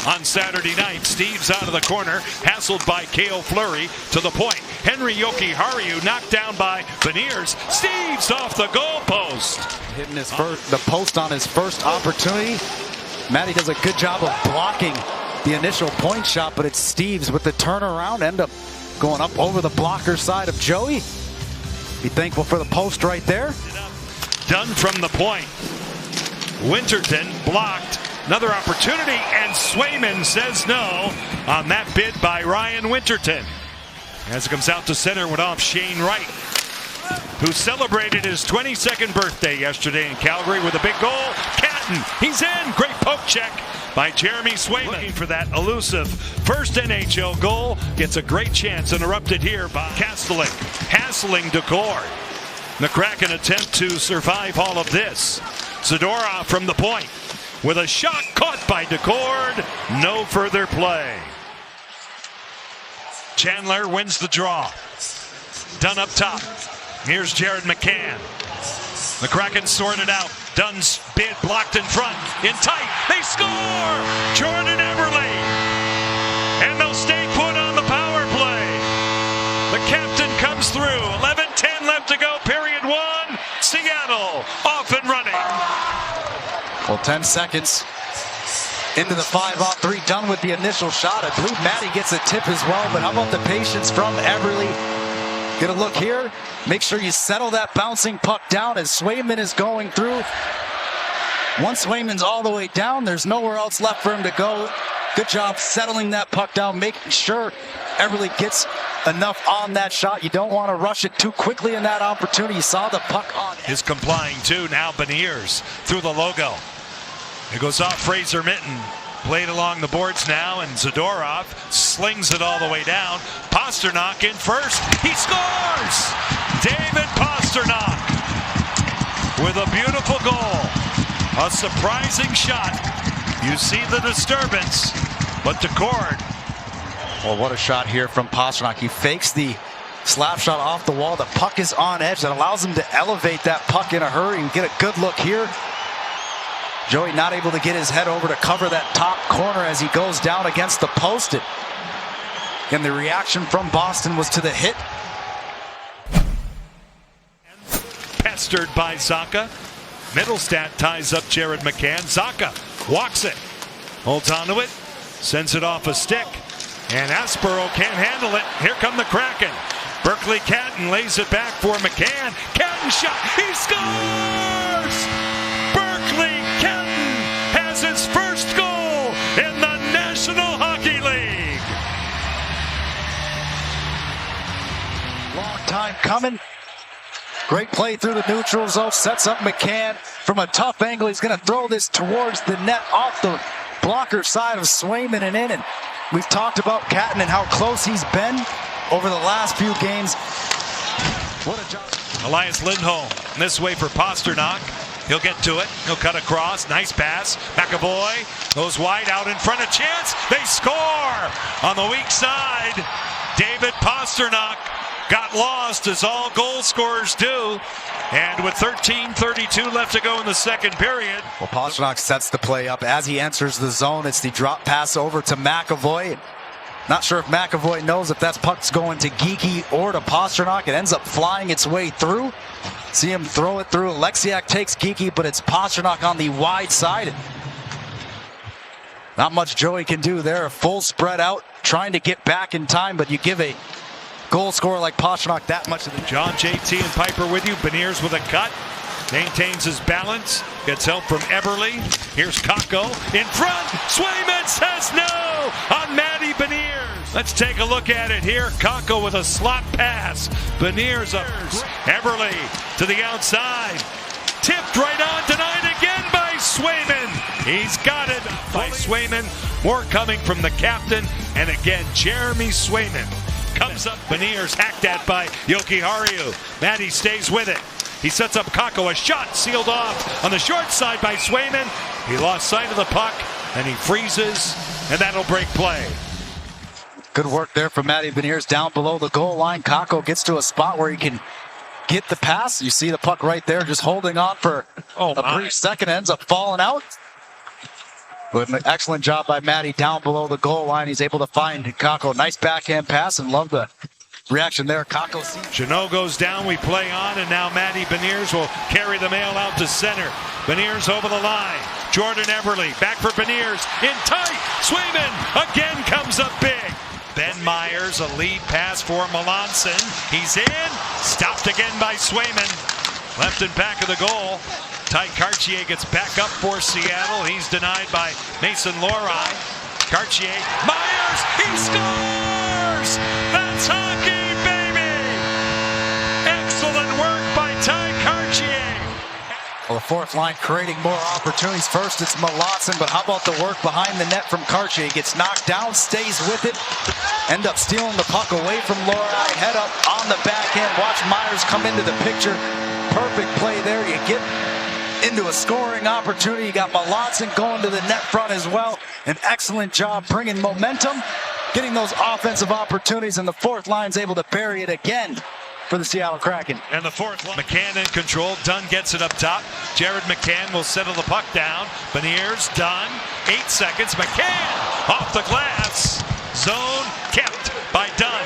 on Saturday night. Steves out of the corner, hassled by Cale Fleury to the point. Henry Jokiharju knocked down by Beniers. Steves off the goalpost. Hitting the post on his first opportunity. Matty does a good job of blocking the initial point shot, but it's Steves with the turnaround, end up going up over the blocker side of Joey. Be thankful for the post right there. Done from the point. Winterton blocked. Another opportunity, and Swayman says no on that bid by Ryan Winterton. As it comes out to center, went off Shane Wright, who celebrated his 22nd birthday yesterday in Calgary with a big goal. Catton, he's in. Great poke check by Jeremy Swayman. Looking for that elusive first NHL goal. Gets a great chance, interrupted here by Kastelik. Hassling Decord. The Kraken attempt to survive all of this. Zadorov from the point with a shot caught by Decord. No further play. Chandler wins the draw. Dunn up top. Here's Jared McCann. The Kraken sorted out. Dunn's bid blocked in front. In tight. They score! Jordan Eberle. And they'll stay put on the power play. The captain comes through. 11:10 left to go. Period one. Seattle off and running. Well, 10 seconds into the 5-on-3. Done with the initial shot. I believe Matty gets a tip as well, but how about the patience from Eberle? Get a look here. Make sure you settle that bouncing puck down as Swayman is going through. Once Swayman's all the way down, there's nowhere else left for him to go. Good job settling that puck down, making sure Eberle gets enough on that shot. You don't want to rush it too quickly in that opportunity. You saw the puck on. Is complying too. Now Beniers through the logo. It goes off Fraser Minten. Played along the boards now, and Zadorov slings it all the way down. Pasternak in first. He scores! David Pasternak with a beautiful goal. A surprising shot. You see the disturbance, but Decord. Well, what a shot here from Pasternak. He fakes the slap shot off the wall. The puck is on edge. That allows him to elevate that puck in a hurry and get a good look here. Joey not able to get his head over to cover that top corner as he goes down against the post. And the reaction from Boston was to the hit. Pestered by Zacha. Middlestat ties up Jared McCann. Zacha walks it. Holds onto it. Sends it off a stick. And Aspero can't handle it. Here come the Kraken. Berkeley Catton lays it back for McCann. Catton shot. He scores! Berkeley Catton has his first goal in the National Hockey League. Long time coming. Great play through the neutral zone. Sets up McCann from a tough angle. He's going to throw this towards the net off the blocker side of Swayman and in. And we've talked about Catton and how close he's been over the last few games. What a job. Elias Lindholm this way for Pasternak. He'll get to it. He'll cut across. Nice pass. McAvoy goes wide out in front of chance. They score on the weak side. David Pasternak got lost, as all goal scorers do. And with 13:32 left to go in the second period. Well, Pasternak sets the play up. As he enters the zone, it's the drop pass over to McAvoy. Not sure if McAvoy knows if that puck's going to Geekie or to Pasternak. It ends up flying its way through. See him throw it through. Alexiak takes Geekie, but it's Pasternak on the wide side. Not much Joey can do there. A full spread out, trying to get back in time, but you give a goal scorer like Pasternak that much of the... John, JT, and Piper with you. Beniers with a cut. Maintains his balance. Gets help from Eberle. Here's Kakko in front. Swayman says no on Matty Beniers. Let's take a look at it here. Kakko with a slot pass. Beniers up. Eberle to the outside. Tipped right on. Denied again by Swayman. He's got it by Swayman. More coming from the captain. And again, Jeremy Swayman comes up. Beniers hacked at by Jokiharju. Matty stays with it. He sets up Kakko, a shot sealed off on the short side by Swayman. He lost sight of the puck, and he freezes, and that'll break play. Good work there from Matty Beniers down below the goal line. Kakko gets to a spot where he can get the pass. You see the puck right there, just holding on for a brief second, ends up falling out. But an excellent job by Maddie down below the goal line. He's able to find Kako. Nice backhand pass, and love the reaction there. Kako. Janot goes down, we play on, and now Maddie Beniers will carry the mail out to center. Beniers over the line. Jordan Eberle back for Beniers. In tight. Swayman again comes up big. Ben Myers, a lead pass for Melanson. He's in. Stopped again by Swayman. Left and back of the goal. Ty Cartier gets back up for Seattle. He's denied by Mason Lohrei. Cartier. Myers. He scores! That's hockey, baby! Excellent work by Ty Cartier. Well, the fourth line creating more opportunities. First, it's Melanson, but how about the work behind the net from Cartier? Gets knocked down, stays with it. End up stealing the puck away from Lohrei. Head up on the backhand. Watch Myers come into the picture. Perfect play there. You get into a scoring opportunity. You got Melanson going to the net front as well. An excellent job bringing momentum, getting those offensive opportunities, and the fourth line's able to bury it again for the Seattle Kraken. And the fourth line. McCann in control. Dunn gets it up top. Jared McCann will settle the puck down. Beniers, Dunn, 8 seconds. McCann off the glass. Zone kept by Dunn.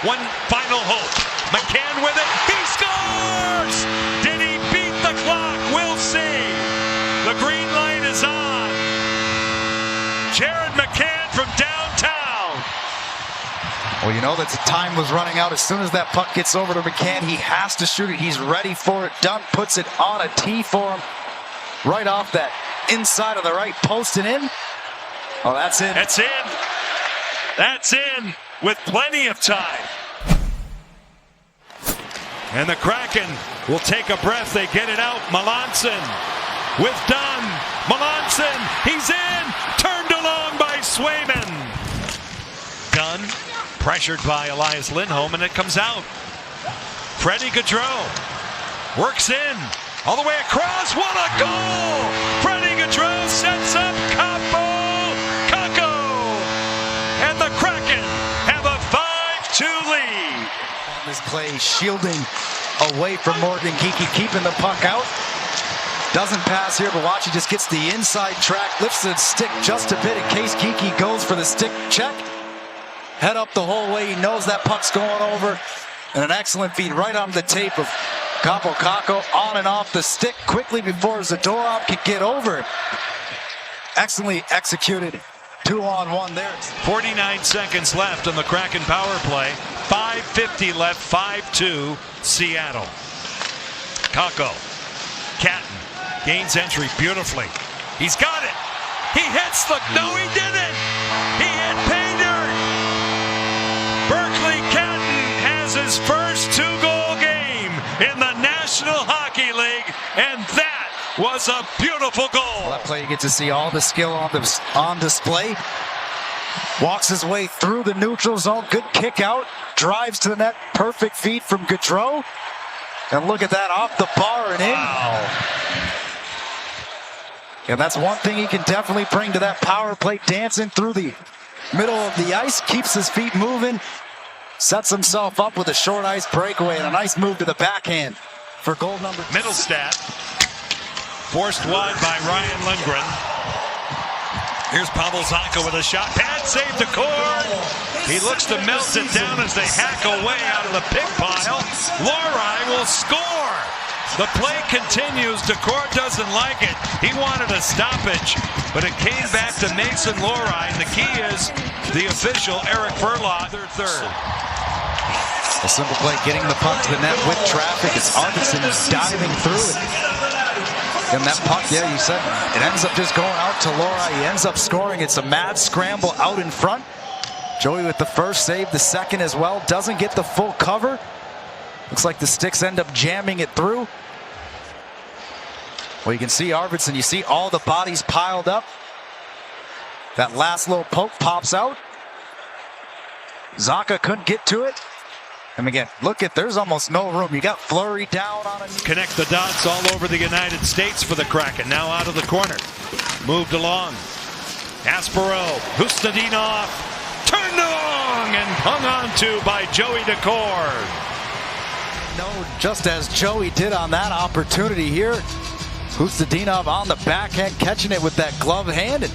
One final hope. McCann with it. He scores! Did he beat the clock? We'll see. The green light is on. Jared McCann from downtown. Well, you know that the time was running out. As soon as that puck gets over to McCann, he has to shoot it. He's ready for it. Dunn puts it on a tee for him. Right off that inside of the right post and in. Oh, that's in. That's in. That's in with plenty of time. And the Kraken will take a breath. They get it out. Melanson with Dunn. Melanson, he's in. Turned along by Swayman. Dunn pressured by Elias Lindholm, and it comes out. Freddie Gaudreau works in. All the way across. What a goal! Freddie Gaudreau sets up Kako. And the Kraken have a 5-2 lead. This play shielding away from Morgan Geekie, keeping the puck out. Doesn't pass here, but watch, he just gets the inside track, lifts the stick just a bit in case Geekie goes for the stick check. Head up the whole way, he knows that puck's going over. And an excellent feed right on the tape of Kaapo Kakko, on and off the stick quickly before Zadorov could get over it. Excellently executed. 2-on-1 there. 49 seconds left on the Kraken power play. 5:50 left, 5-2 Seattle. Kakko, Catton, gains entry beautifully. He's got it. He hits the, no he didn't. He hit Painter. Berkeley Catton has his first 2-goal game in the National Hockey League, and that was a beautiful goal. Well, that play you get to see all the skill on display. Walks his way through the neutral zone. Good kick out. Drives to the net. Perfect feed from Gaudreau. And look at that, off the bar and in. Wow. And that's one thing he can definitely bring to that power play. Dancing through the middle of the ice. Keeps his feet moving. Sets himself up with a short ice breakaway. And a nice move to the backhand for goal number 2. Mittelstadt. Forced wide by Ryan Lindgren. Here's Pavel Zacha with a shot. Pad save to Cord. He looks to melt it down as they hack away out of the pig pile. Lohrei will score. The play continues. Cord doesn't like it. He wanted a stoppage, but it came back to Mason Lohrei. And the key is the official, Eric Furlaw, third. A simple play, getting the puck to the net with traffic. It's Arvidsson diving through it. And that puck, yeah, you said, it ends up just going out to Lohrei. He ends up scoring. It's a mad scramble out in front. Joey with the first save, the second as well. Doesn't get the full cover. Looks like the sticks end up jamming it through. Well, you can see Arvidsson. You see all the bodies piled up. That last little poke pops out. Zacha couldn't get to it. And again, look at, there's almost no room. You got Fleury down on it. Connect the dots all over the United States for the Kraken. Now out of the corner. Moved along. Aspero, Hustadinov, turned along and hung on to by Joey Decord. No, just as Joey did on that opportunity here. Hustadinov on the backhand, catching it with that glove hand. And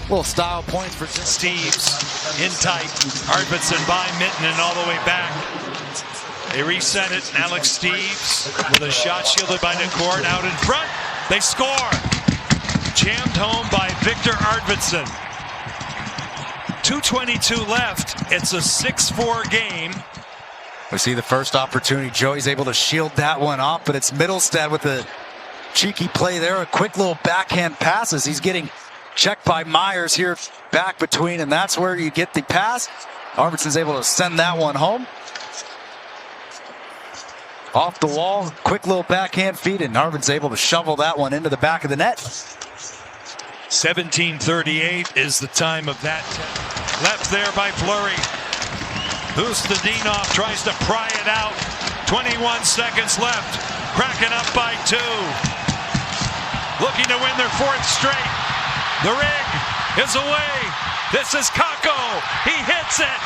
Little style points for Steves in tight. Arvidsson by Mitten and all the way back. They reset it. Alex Steves with a shot shielded by Nicourt out in front. They score. Jammed home by Victor Arvidsson. 2:22 left. It's a 6-4 game. We see the first opportunity. Joey's able to shield that one off, but it's Middlestad with a cheeky play there. A quick little backhand passes. He's getting checked by Myers here back between, and that's where you get the pass. Arvidsson's able to send that one home. Off the wall, quick little backhand feed, and Arvidsson's able to shovel that one into the back of the net. 17:38 is the time of that. Left there by Fleury. Ustedinov tries to pry it out. 21 seconds left. Kraken up by 2. Looking to win their 4th straight. The rig is away. This is Kakko. He hits it.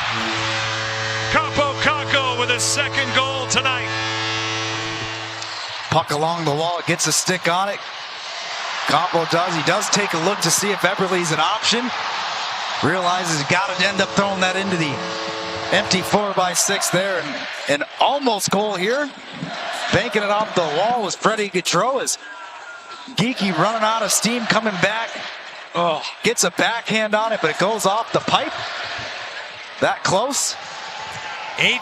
Kaapo Kakko with his 2nd goal tonight. Puck along the wall, gets a stick on it. Kaapo does. He does take a look to see if Eberle's an option. Realizes he's got to end up throwing that into the empty 4x6 there. And an almost goal here. Banking it off the wall was Freddie Gaudreau as Geekie running out of steam coming back. Oh, gets a backhand on it, but it goes off the pipe. That close. 8